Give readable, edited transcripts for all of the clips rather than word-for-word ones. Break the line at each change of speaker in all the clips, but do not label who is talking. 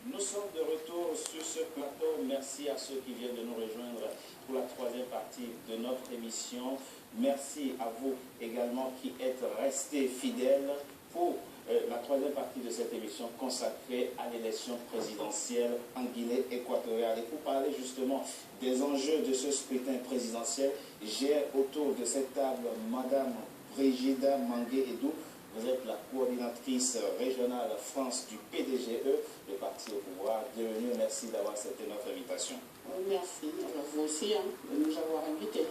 Nous sommes de retour sur ce plateau. Merci à ceux qui viennent de nous rejoindre pour la troisième partie de notre émission. Merci à vous également qui êtes restés fidèles pour la troisième partie de cette émission consacrée à l'élection présidentielle en Guinée équatoriale. Et pour parler justement des enjeux de ce scrutin présidentiel, j'ai autour de cette table Madame Brigida Mangué-Edou. Vous êtes la coordinatrice régionale France du PDGE, le parti au pouvoir. Bienvenue, merci d'avoir accepté notre invitation.
Merci, alors vous aussi de nous avoir invités.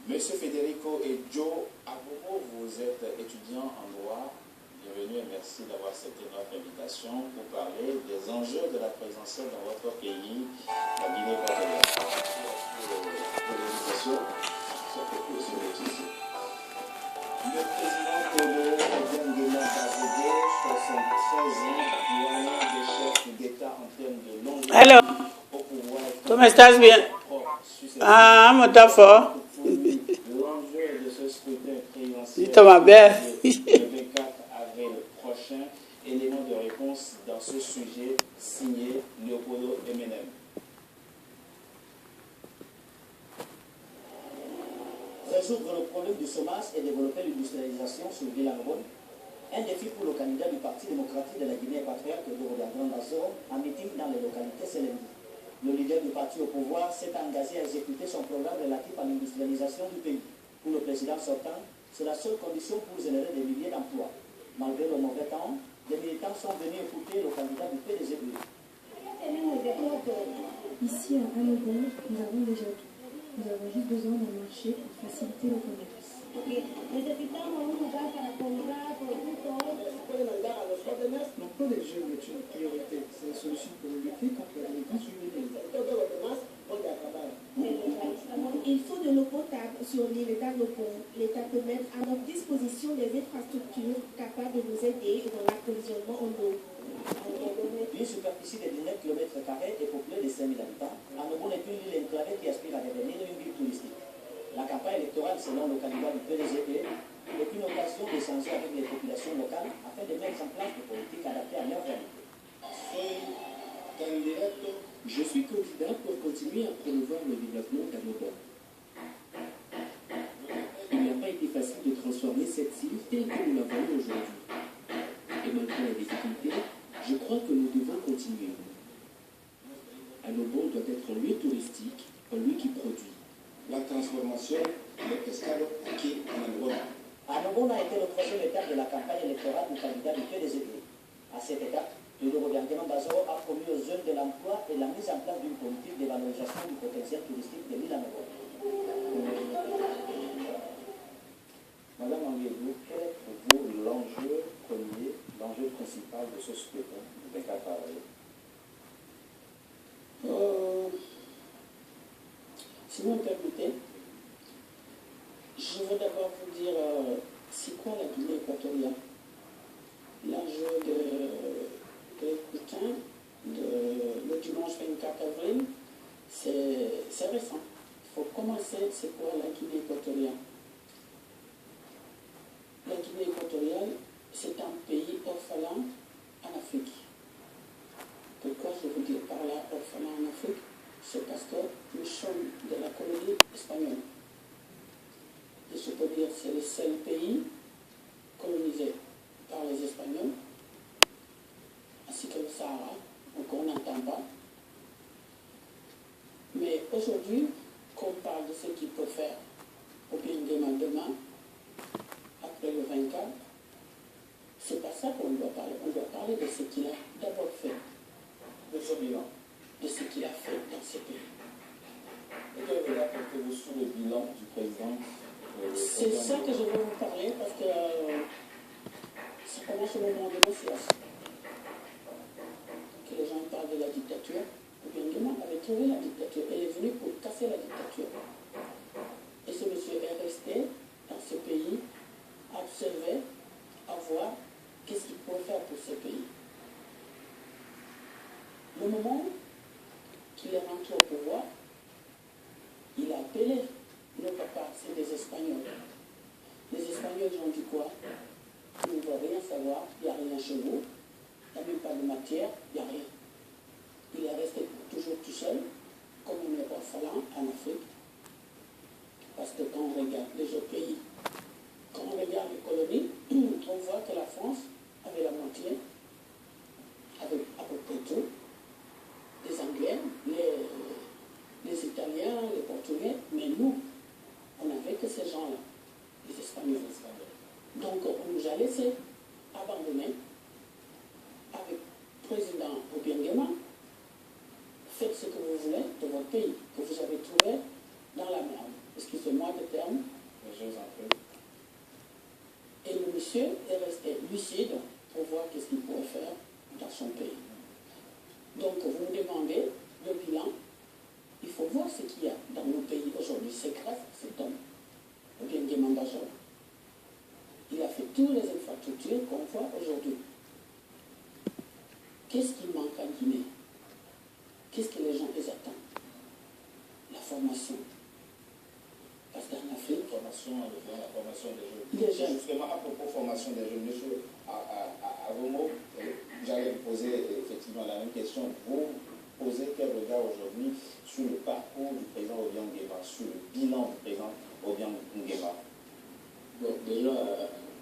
Monsieur Federico et Joe Abobo, vous êtes étudiant en droit. Bienvenue et merci d'avoir accepté notre invitation pour parler des enjeux de la présidentielle dans votre pays, la Guinée équatoriale. Le président Kodo Obiangema Bazede, 73 ans, doyen des chefs d'État en termes de longueur au pouvoir.
¿Cómo estás? Bien. Ah, muito fort.
L'enjeu de ce scrutin présidentiel
Toma bem.
le 24 avril prochain. Élément de réponse dans ce sujet signé Leopoldo Eminem.
Résoudre le problème du chômage et développer l'industrialisation sur Villarone, un défi pour le candidat du Parti démocratique de la Guinée équatoriale, Teodoro Obiang-Nguema, en meeting dans les localités ce lundi. Le leader du parti au pouvoir s'est engagé à exécuter son programme relatif à l'industrialisation du pays. Pour le président sortant, c'est la seule condition pour générer des milliers d'emplois. Malgré le mauvais temps, les militants sont venus écouter le candidat du PDG.
Ici à Anogon, nous avons déjà tout. Nous avons juste besoin d'un marché pour faciliter le commerce.
L'emploi des jeunes est une priorité. C'est la solution pour lutter contre la délinquance juvénile.
Il faut de l'eau potable sur l'île d'Anogon. L'État peut mettre à notre disposition des infrastructures capables de nous aider dans l'approvisionnement en eau.
Une superficie de 19 km² est peuplée de 5000 habitants. Anogon est une île enclavée qui aspire à devenir une ville touristique. La campagne électorale, selon le candidat du PDGE, est une occasion d'échanger avec les populations locales afin de mettre en place des politiques adaptées à leur réalité.
Je suis candidat pour continuer à promouvoir le développement d'Anogon. Il n'a pas été facile de transformer cette île telle que nous la voyons aujourd'hui. Et malgré la difficulté, je crois que nous devons continuer. Anogon doit être un lieu touristique, un lieu qui produit.
La transformation de pescado aquí en Anogon.
Anogon a été la prochaine étape de la campagne électorale du candidat du PDGE. À cette étape, Teodoro Obiang-Nguema a promis aux jeunes de l'emploi et la mise en place d'une politique de valorisation du potentiel touristique de l'île Anogon.
Madame Mangué-Edou, quel est pour vous l'enjeu premier, l'enjeu principal de ce scrutin du 24 avril?
Si vous me permettez, je veux d'abord vous dire c'est quoi la Guinée équatoriale. L'enjeu de l'écoutin le dimanche 24 avril, c'est récent. Il faut commencer, c'est quoi la Guinée équatoriale. La Guinée équatoriale, c'est un pays orphelin en Afrique. Pourquoi je veux dire par là orphelin en Afrique? C'est parce que nous sommes de la colonie espagnole. Et je peux dire que c'est le seul pays colonisé par les Espagnols, ainsi que le Sahara, donc on n'entend pas. Mais aujourd'hui, qu'on parle de ce qu'il peut faire Obiang-Nguema demain, après le 24, c'est pas ça qu'on doit parler. On doit parler de ce qu'il a d'abord fait.
De son bilan.
De ce qu'il a fait dans ce pays.
Et quel regard portez-vous sur le bilan du président?
C'est ça que je veux vous parler parce que ça commence au moment de l'influence. Que les gens parlent de la dictature. Obiang-Nguema avait trouvé la dictature. Elle est venue pour casser la dictature. Et ce monsieur est resté dans ce pays, à observer, à voir qu'est-ce qu'il peut faire pour ce pays. Le moment qu'il est rentré au pouvoir, il a appelé nos papas, c'est des Espagnols. Les Espagnols les gens disent quoi? Ils ne veulent rien savoir, il n'y a rien chez vous, il n'y a même pas de matière, il n'y a rien. Il est resté toujours tout seul, comme on est orphelin en Afrique. Parce que quand on regarde les autres pays, quand on regarde les colonies, on voit que la France avait la moitié, avec à peu près tout. Les Anglais, les Italiens, les Portugais, mais nous, on n'avait que ces gens-là, les Espagnols. Donc on nous a laissé abandonner avec le président Obiangema. Faites ce que vous voulez de votre pays, que vous avez trouvé dans la merde. Excusez-moi de terme.
Je vous en prie.
Et le monsieur est resté lucide pour voir qu'est-ce qu'il pourrait faire dans son pays. Donc vous me demandez le bilan. Il faut voir ce qu'il y a dans nos pays aujourd'hui. C'est grâce à cet homme, Obiangema Mbasogo. Il a fait toutes les infrastructures qu'on voit aujourd'hui. Qu'est-ce qui manque en Guinée? Qu'est-ce que les gens les attendent? La formation. Parce qu'en Afrique,
la formation des jeunes. Justement, à propos de formation des jeunes, monsieur, à vos mots, j'allais vous poser effectivement la même question. Vous posez quel regard aujourd'hui sur le parcours du président Obiangema, sur le bilan du président Obiangema?
Bon, déjà,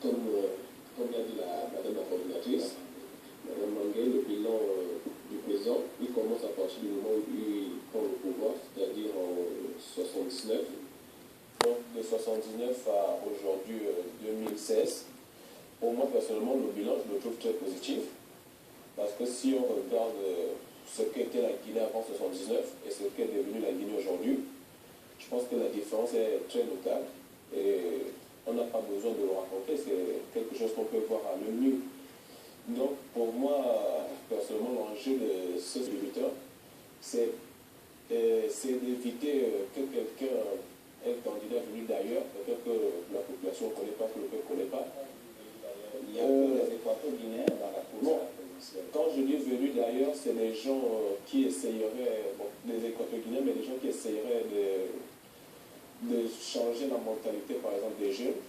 comme l'a dit madame la coordinatrice, madame Mangué, le bilan du président, il commence à partir du moment où il prend le pouvoir, c'est-à-dire en 79. Donc de 79 à aujourd'hui 2016, pour moi personnellement, le bilan, je le trouve très positif. Parce que si on regarde ce qu'était la Guinée avant 79 et ce qu'est devenue la Guinée aujourd'hui, je pense que la différence est très notable. Et on n'a pas besoin de le raconter, c'est quelque chose qu'on peut voir à l'œil nu. Donc pour moi, personnellement, l'enjeu de ce scrutin, c'est d'éviter que quelqu'un, un candidat venu d'ailleurs, peut-être que la population ne connaît pas, que le peuple ne connaît pas.
Il y a les Équato-Guinéens dans la course
bon,
à la présidentielle.
quand je dis venu d'ailleurs, c'est les gens qui essayeraient, bon, les Équato-Guinéens, mais les gens qui essayeraient de changer la mentalité, par exemple, des jeunes,